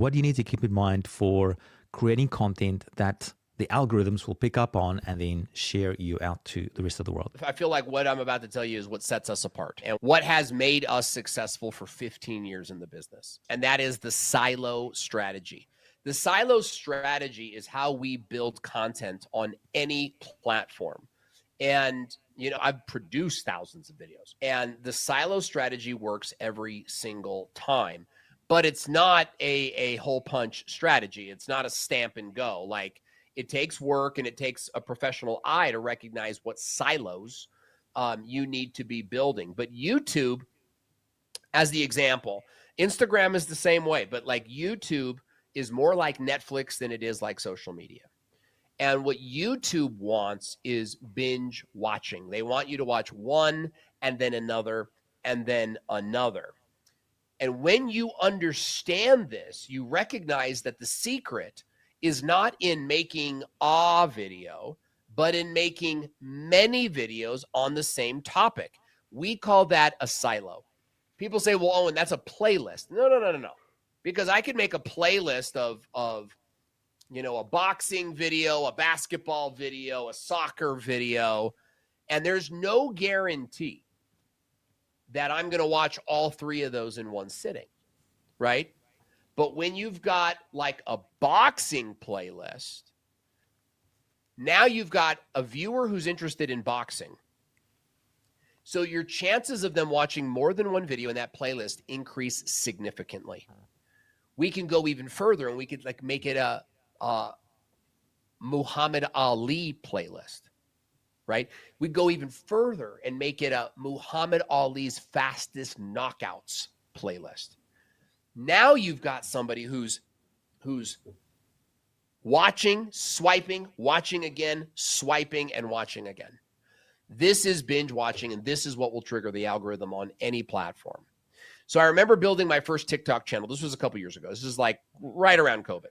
What do you need to keep in mind for creating content that the algorithms will pick up on and then share you out to the rest of the world? I feel like what I'm about to tell you is what sets us apart and what has made us successful for 15 years in the business. And that is the silo strategy. The silo strategy is how we build content on any platform. And, I've produced thousands of videos, and the silo strategy works every single time, but it's not a hole punch strategy. It's not a stamp and go. Like, it takes work and it takes a professional eye to recognize what silos you need to be building. But YouTube, as the example, Instagram is the same way, but like YouTube is more like Netflix than it is like social media. And what YouTube wants is binge watching. They want you to watch one and then another and then another. And when you understand this, you recognize that the secret is not in making a video, but in making many videos on the same topic. We call that a silo. People say, well, Owen, that's a playlist. No. Because I could make a playlist of a boxing video, a basketball video, a soccer video, and there's no guarantee that I'm going to watch all three of those in one sitting, right? But when you've got like a boxing playlist, now you've got a viewer who's interested in boxing. So your chances of them watching more than one video in that playlist increase significantly. We can go even further and we could like make it a Muhammad Ali playlist, right? We go even further and make it a Muhammad Ali's fastest knockouts playlist. Now you've got somebody who's watching, swiping, watching again, swiping, and watching again. This is binge watching, and this is what will trigger the algorithm on any platform. So I remember building my first TikTok channel. This was a couple years ago. This is like right around COVID.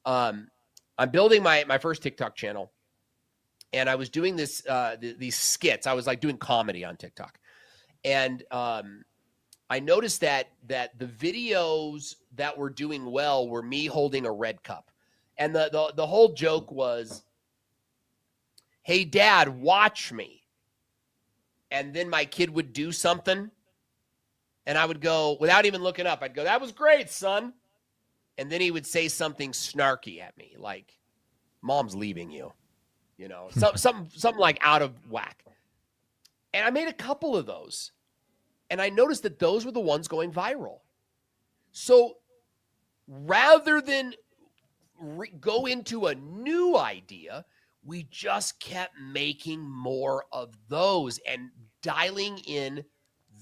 I'm building my first TikTok channel, and I was doing these skits. I was like doing comedy on TikTok, and I noticed that the videos that were doing well were me holding a red cup, and the whole joke was, "Hey, Dad, watch me," and then my kid would do something, and I would go without even looking up. I'd go, "That was great, son." And then he would say something snarky at me, like, "Mom's leaving you," something like out of whack. And I made a couple of those. And I noticed that those were the ones going viral. So rather than go into a new idea, we just kept making more of those and dialing in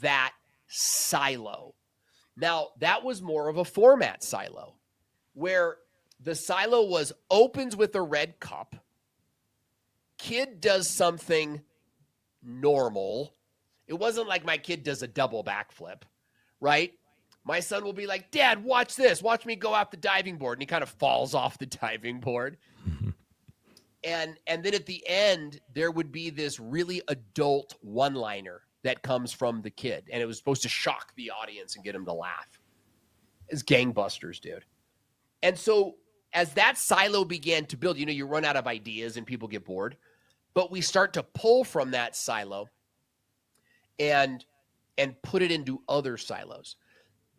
that silo. Now, that was more of a format silo, where the silo was opens with a red cup, kid does something normal. It wasn't like my kid does a double backflip, right? My son will be like, "Dad, watch this. Watch me go off the diving board." And he kind of falls off the diving board. And then at the end, there would be this really adult one-liner that comes from the kid. And it was supposed to shock the audience and get them to laugh. It's gangbusters, dude. And so as that silo began to build, you run out of ideas and people get bored. But we start to pull from that silo and put it into other silos.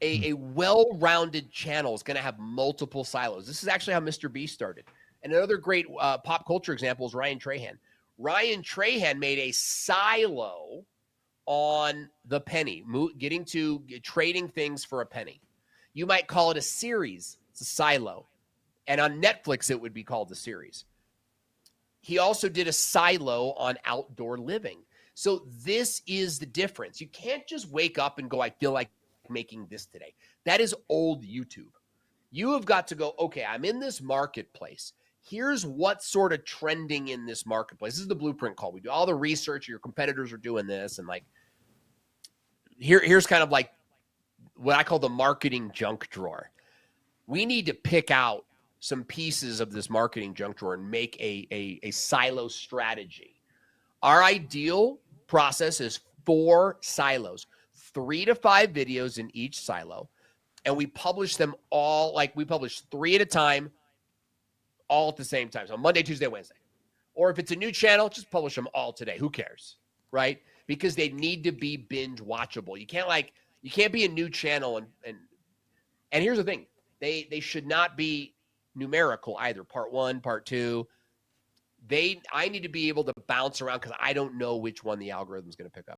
A well-rounded channel is going to have multiple silos. This is actually how Mr. Beast started. And another great pop culture example is Ryan Trahan. Ryan Trahan made a silo on the penny, getting to trading things for a penny. You might call it a series. It's a silo. And on Netflix, it would be called a series. He also did a silo on outdoor living. So this is the difference. You can't just wake up and go, "I feel like making this today." That is old YouTube. You have got to go, okay, I'm in this marketplace. Here's what's sort of trending in this marketplace. This is the blueprint call. We do all the research. Your competitors are doing this. And like, here's kind of like what I call the marketing junk drawer. We need to pick out some pieces of this marketing junk drawer and make a silo strategy. Our ideal process is 4 silos, 3 to 5 videos in each silo. and we publish them all, like we publish 3 at a time, all at the same time. So Monday, Tuesday, Wednesday. Or if it's a new channel, just publish them all today. Who cares? Right? Because they need to be binge watchable. You can't be a new channel and here's the thing. They should not be numerical either. Part 1, part 2. I need to be able to bounce around because I don't know which one the algorithm is going to pick up.